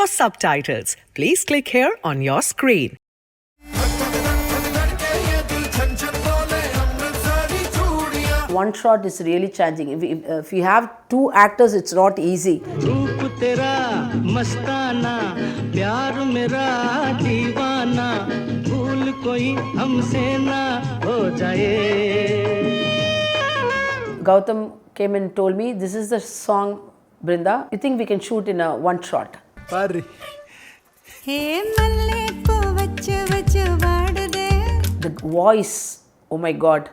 For subtitles, please click here on your screen. One shot is really challenging. If you have two actors, it's not easy. Gautham came and told me, this is the song, Brinda. You think we can shoot in a one shot? The voice, oh my God.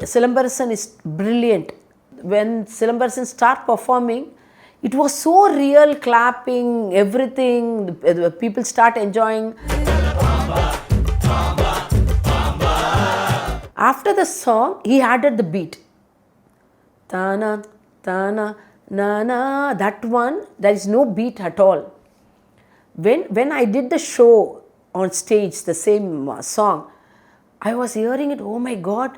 Silambarasan is brilliant. When Silambarasan start performing, it was so real, clapping, everything. The people start enjoying. After the song, he added the beat. Tana, tana, na na. That one, there is no beat at all. When I did the show on stage, the same song, I was hearing it, oh my God,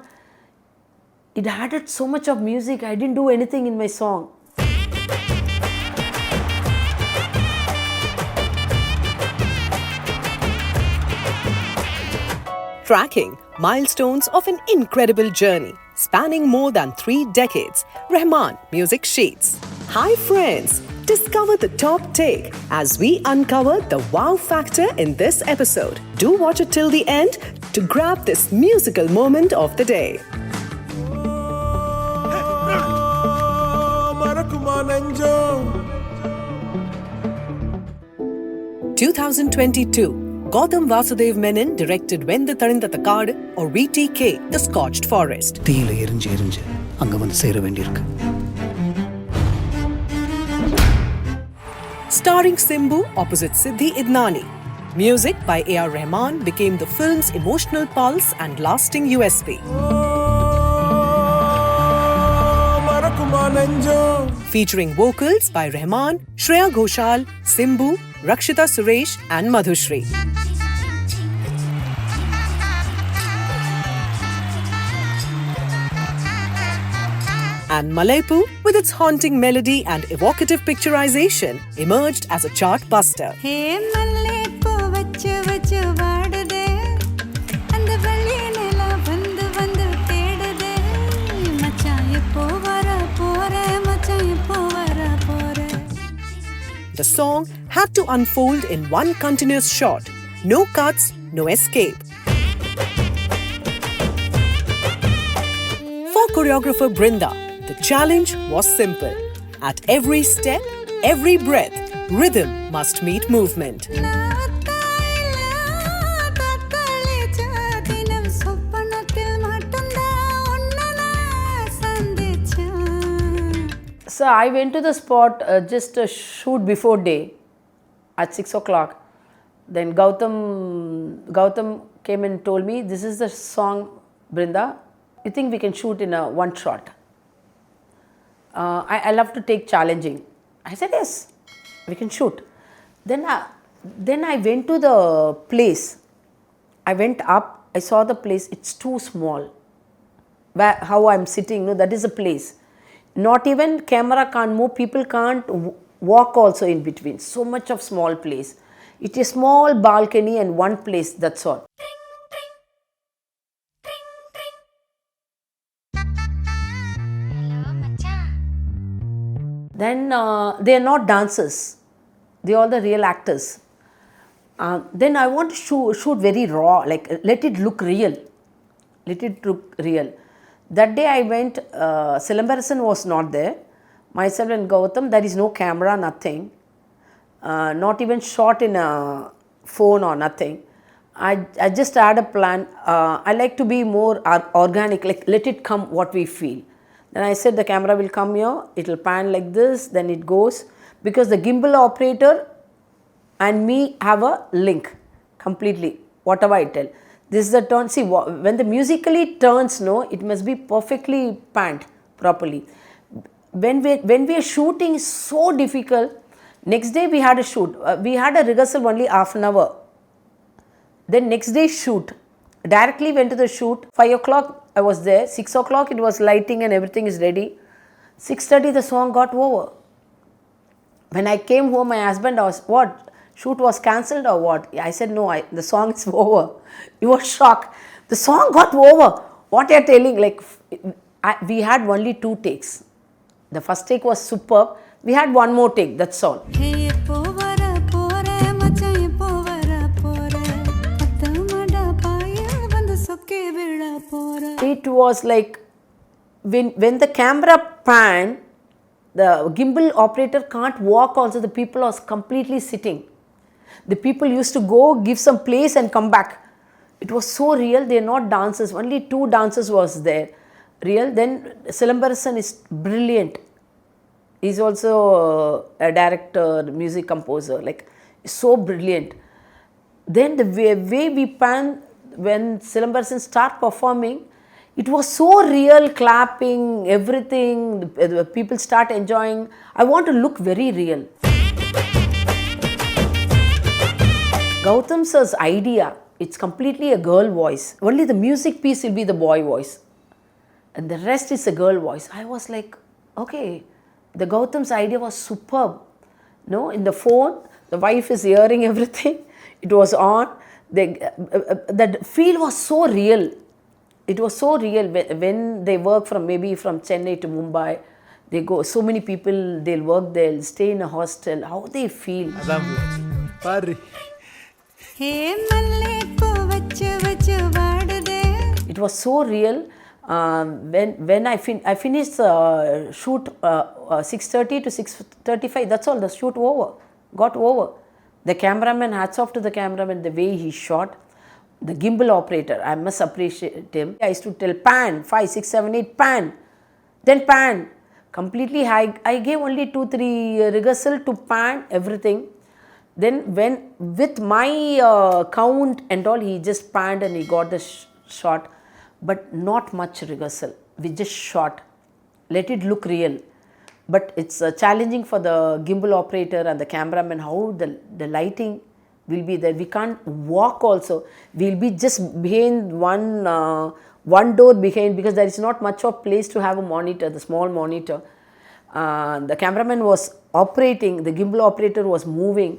it added so much of music. I didn't do anything in my song. Tracking milestones of an incredible journey spanning more than 3 decades. Rahman Music Sheets. Hi friends, discover the top take as we uncover the wow factor in this episode. Do watch it till the end to grab this musical moment of the day. 2022, Gautham Vasudev Menon directed Vendhu Thanindhathu Kaadu or VTK, The Scorched Forest. Starring Simbu opposite Siddhi Idnani. Music by A.R. Rahman became the film's emotional pulse and lasting USP. Featuring vocals by Rahman, Shreya Ghoshal, Simbu, Rakshita Suresh and Madhushree. And Mallipoo, with its haunting melody and evocative picturization, emerged as a chart buster. The song had to unfold in one continuous shot. No cuts, no escape. For choreographer Brinda, the challenge was simple. At every step, every breath, rhythm must meet movement. So I went to the spot just a shoot before day at 6 o'clock. Then Gautham came and told me, this is the song, Brinda. You think we can shoot in a one shot? I love to take challenging. I said, yes, we can shoot. Then I went to the place. I went up, I saw the place, it's too small. How I'm sitting, no, that is the place. Not even camera can't move, people can't walk also in between. So much of small place. It's a small balcony and one place, that's all. Then they are not dancers. They are the real actors. Then I want to shoot very raw, like let it look real. Let it look real. That day I went, Silambarasan was not there. Myself and Gautham, there is no camera, nothing. Not even shot in a phone or nothing. I just had a plan. I like to be more organic, like let it come what we feel. Then I said the camera will come here, it will pan like this, then it goes. Because the gimbal operator and me have a link completely, whatever I tell. This is the turn. See, when the musically turns, no, it must be perfectly panned properly. When we are shooting, it's so difficult. Next day we had a shoot. We had a rehearsal only half an hour. Then next day shoot. Directly went to the shoot. 5 o'clock I was there. 6 o'clock it was lighting and everything is ready. 6:30 the song got over. When I came home, my husband was, what? Shoot was cancelled or what? I said, no, the song is over. He was shocked. The song got over. What you're telling, like, we had only 2 takes. The first take was superb. We had one more take, that's all. It was like, when the camera panned, the gimbal operator can't walk also, the people was completely sitting. The people used to go, give some place and come back. It was so real, they are not dancers, only 2 dancers was there. Real. Then Silambarasan is brilliant. He's also a director, music composer, like so brilliant. Then the way we pan, when Silambarasan start performing, it was so real, clapping, everything, the people start enjoying. I want to look very real. Gautham sir's idea, it's completely a girl voice. Only the music piece will be the boy voice. And the rest is a girl voice. I was like, okay, the Gautham's idea was superb. No, in the phone, the wife is hearing everything. It was on. That feel was so real. It was so real when they work from maybe from Chennai to Mumbai. They go, so many people, they'll work there, they'll stay in a hostel. How they feel. It was so real. When I finished shoot 6:30 to 6:35, that's all, the shoot got over. The cameraman, hats off to the cameraman, the way he shot. The gimbal operator, I must appreciate him. I used to tell pan, 5, 6, 7, 8, pan. Then pan. Completely high. I gave only 2, 3 rehearsal to pan everything. Then when with my count and all, he just panned and he got the shot. But not much rehearsal. We just shot. Let it look real. But it's challenging for the gimbal operator and the cameraman how the lighting will be there. We can't walk also. We'll be just behind one door behind, because there is not much of place to have a monitor, the small monitor. The cameraman was operating, the gimbal operator was moving.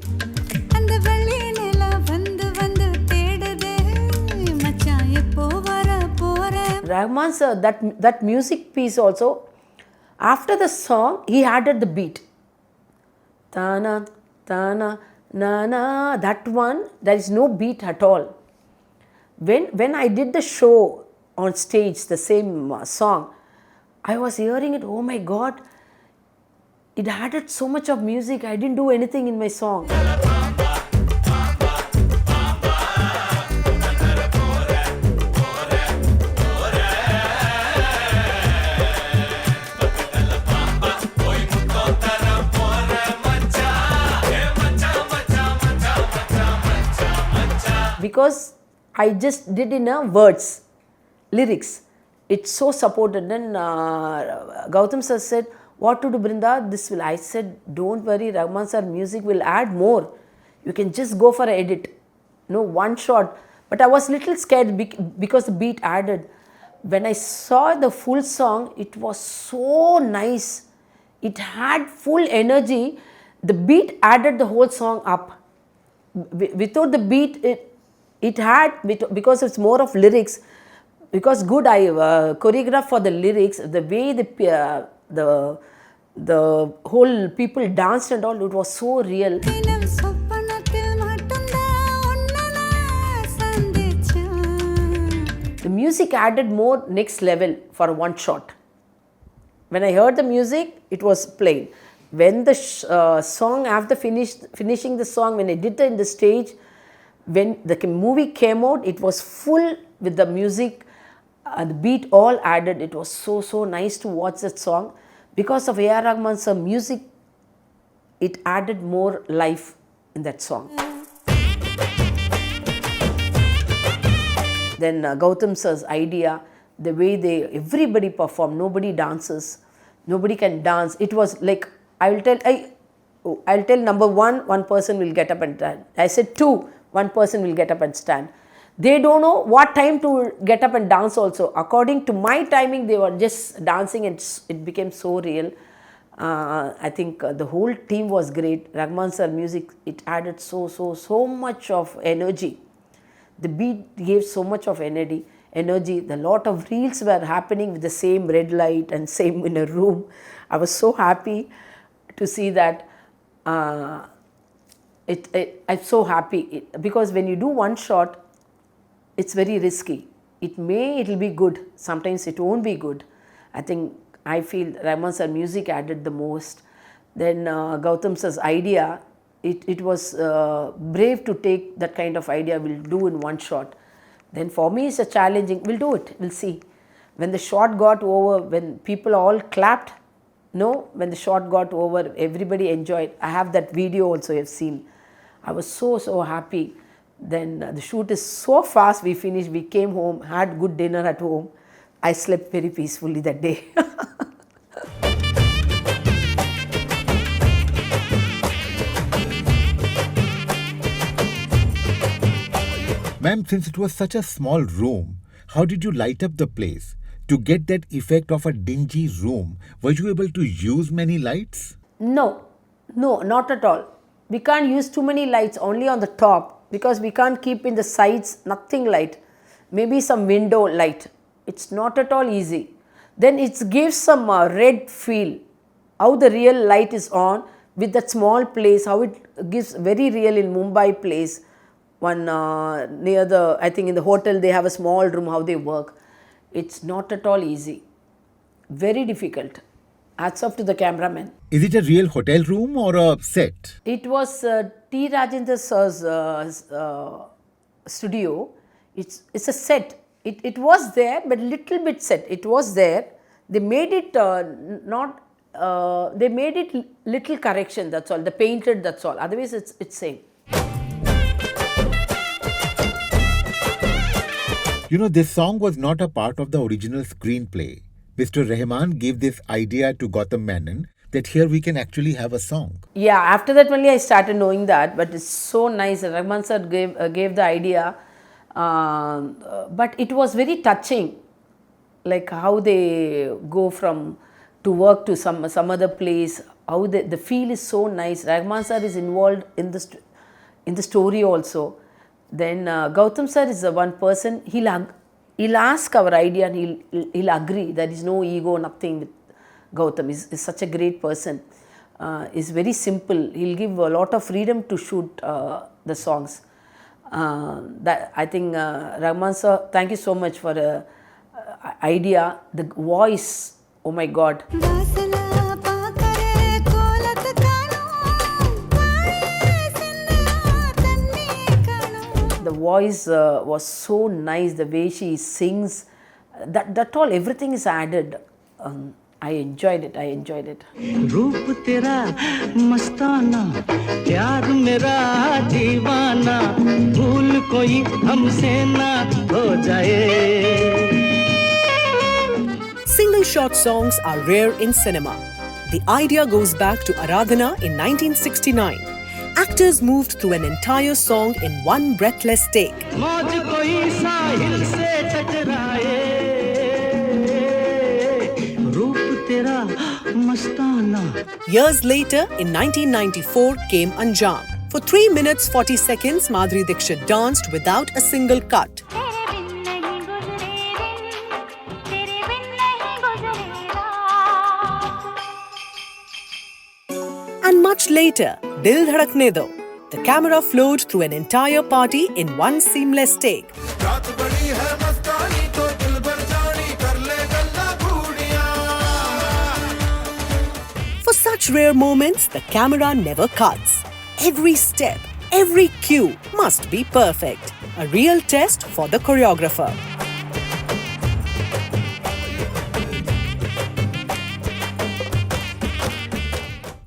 Rahman sir, that music piece also, after the song, he added the beat. Tana, tana, na na, that one, there is no beat at all. When I did the show on stage, the same song, I was hearing it, oh my God, it added so much of music, I didn't do anything in my song. Because I just did in words, lyrics. It's so supported. Then Gautham sir said, what to do, Brinda? This will. I said, don't worry, Rahman sir, music will add more. You can just go for an edit. No, one shot. But I was little scared because the beat added. When I saw the full song, it was so nice. It had full energy. The beat added the whole song up. Without the beat, it had, because it's more of lyrics, because good I choreographed for the lyrics, the way the whole people danced and all, it was so real. The music added more next level for one shot. When I heard the music, it was plain. When the song, after finishing the song, when I did it in the stage, when the movie came out, it was full with the music, the beat all added. It was so nice to watch that song. Because of A.R. Rahman's music, it added more life in that song. Then Gautham sir's idea, the way everybody performed, nobody dances, nobody can dance. It was like, I'll tell number one person will get up and stand. I said 2, one person will get up and stand. They don't know what time to get up and dance also. According to my timing, they were just dancing and it became so real. I think the whole team was great. Rahman sir music, it added so much of energy. The beat gave so much of energy. The lot of reels were happening with the same red light and same in a room. I was so happy to see that. I'm so happy because when you do one shot, it's very risky. It'll be good. Sometimes it won't be good. I feel Rahman sir music added the most. Then Gautham sir's idea, it was brave to take that kind of idea. We'll do in one shot. Then for me it's a challenging. We'll do it. We'll see. When the shot got over, when people all clapped, when the shot got over, everybody enjoyed. I have that video also you've seen. I was so happy. Then the shoot is so fast. We finished. We came home, had good dinner at home. I slept very peacefully that day. Ma'am, since it was such a small room, how did you light up the place? To get that effect of a dingy room, were you able to use many lights? No, not at all. We can't use too many lights, only on the top, because we can't keep in the sides, nothing light. Maybe some window light. It's not at all easy. Then it gives some red feel. How the real light is on with that small place, how it gives very real in Mumbai place. One near the, I think in the hotel they have a small room, how they work. It's not at all easy. Very difficult. Hats off to the cameraman. Is it a real hotel room or a set? It was T. Rajendra sir's studio. It's a set. It was there, but little bit set. It was there. They made it they made it little correction, that's all. They painted, that's all. Otherwise, it's same. This song was not a part of the original screenplay. Mr. Rahman gave this idea to Gautham Menon that here we can actually have a song. Yeah, after that only I started knowing that, but it's so nice. Rahman sir gave the idea, but it was very touching, like how they go to work to some other place. How the feel is so nice. Rahman sir is involved in the story also. Then Gautham sir is the one person, he'll ask our idea and he'll agree. There is no ego, nothing with Gautham. He's such a great person. He's very simple. He'll give a lot of freedom to shoot the songs. I think Rahman sir, thank you so much for the idea. The voice, oh my God. The voice was so nice, the way she sings, that all, everything is added. I enjoyed it. रूप तेरा मस्ताना प्यार मेरा दीवाना भूल कोई हमसे ना हो जाए. Single shot songs are rare in cinema. The idea goes back to Aradhana in 1969. Actors moved through an entire song in one breathless take. Years later, in 1994, came Anjaam. For 3 minutes 40 seconds, Madhuri Dixit danced without a single cut. And much later, Dil Dhadakne Do, the camera flowed through an entire party in one seamless take. For such rare moments, the camera never cuts. Every step, every cue must be perfect. A real test for the choreographer.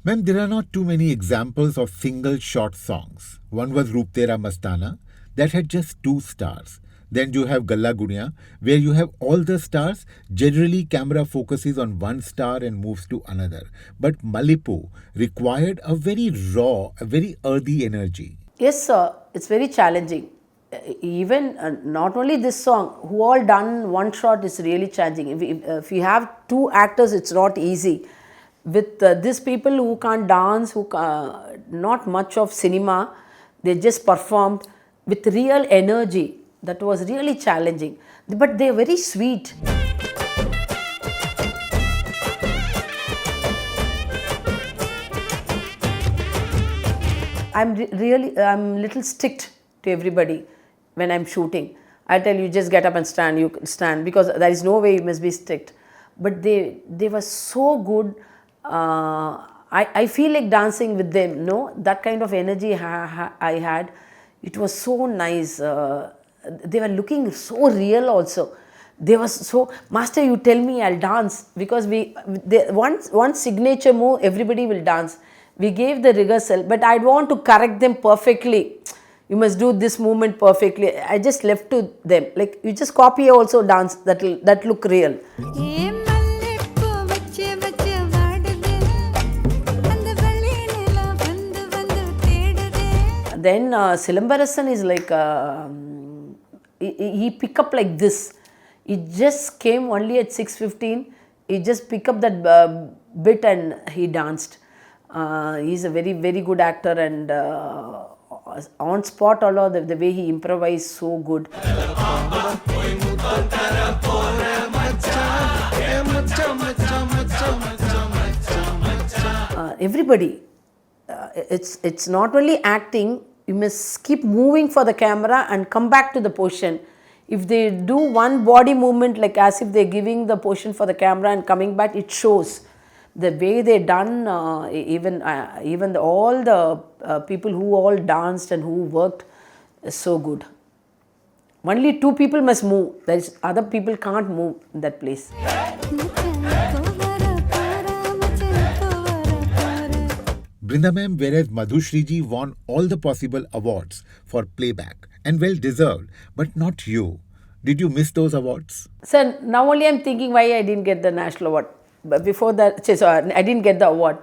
Ma'am, there are not too many examples of single shot songs. One was Roop Tera Mastana, that had just 2 stars. Then you have Galla Gunya, where you have all the stars. Generally, camera focuses on one star and moves to another. But Mallipoo required a very raw, a very earthy energy. Yes, sir. It's very challenging. even not only this song, who all done one shot is really challenging. If you have two actors, it's not easy. With these people who can't dance, not much of cinema, they just performed with real energy. That was really challenging. But they're very sweet. I'm little strict to everybody when I'm shooting. I tell you, just get up and stand. You stand, because there is no way you must be strict. But they were so good. I feel like dancing with them. No, that kind of energy I had. It was so nice. They were looking so real also. They were so, Master, you tell me, I'll dance, because one signature move everybody will dance. We gave the rehearsal, but I'd want to correct them perfectly. You must do this movement perfectly. I just left to them. Like, you just copy also dance that look real. Then Silambarasan is like, he pick up like this. He just came only at 6:15. He just pick up that bit and he danced. He's a very, very good actor, and on spot, although the way he improvised, so good. Everybody, it's not only acting. You must keep moving for the camera and come back to the position. If they do one body movement, like as if they're giving the position for the camera and coming back, it shows. The way they done, even all the people who all danced and who worked, is so good. Only two people must move. Other people can't move in that place. Brinda ma'am, whereas Madhushree ji won all the possible awards for playback, and well deserved, but not you. Did you miss those awards? Sir, now only I'm thinking why I didn't get the national award. But before that, I didn't get the award.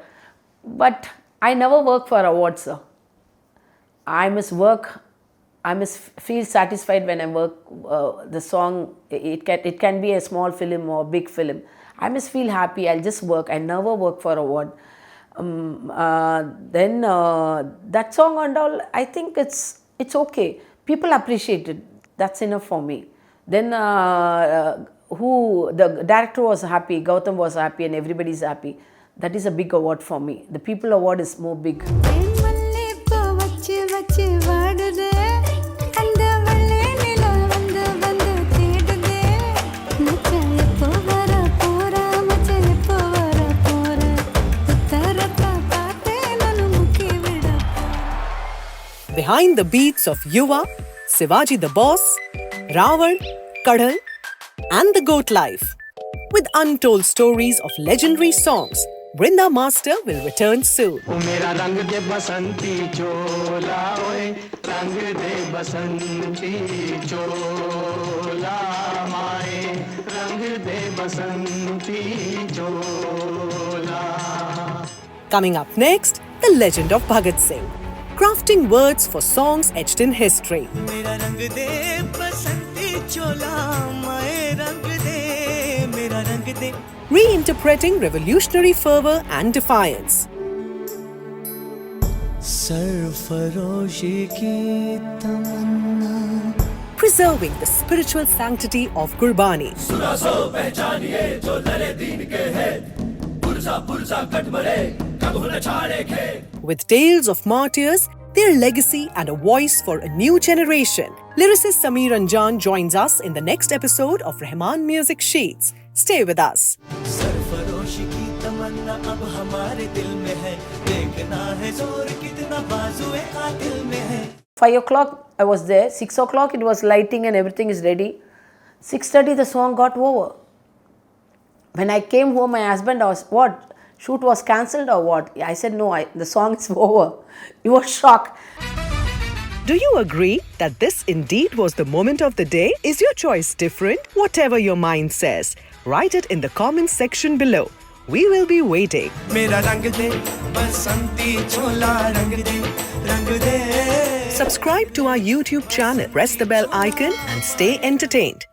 But I never work for awards, sir. I must feel satisfied when I work the song. It can be a small film or big film. I must feel happy. I'll just work. I never work for award. Then that song and all, I think it's okay. People appreciate it. That's enough for me. Then the director was happy, Gautham was happy, and everybody's happy. That is a big award for me. The People Award is more big. Behind the beats of Yuva, Sivaji the Boss, Raavanan, Kadal, and the Goat Life. With untold stories of legendary songs, Brinda Master will return soon. Coming up next, the legend of Bhagat Singh, crafting words for songs etched in history. Reinterpreting revolutionary fervor and defiance. Preserving the spiritual sanctity of Gurbani. With tales of martyrs, their legacy and a voice for a new generation, lyricist Sameer Anjaam joins us in the next episode of Rahman Music Sheets. Stay with us. 5 o'clock I was there. 6 o'clock it was lighting and everything is ready. 6:30 the song got over. When I came home, my husband asked, what? Shoot was cancelled or what? I said, no, the song is over. He was shocked. Do you agree that this indeed was the moment of the day? Is your choice different? Whatever your mind says, write it in the comments section below. We will be waiting. Subscribe to our YouTube channel, press the bell icon, and stay entertained.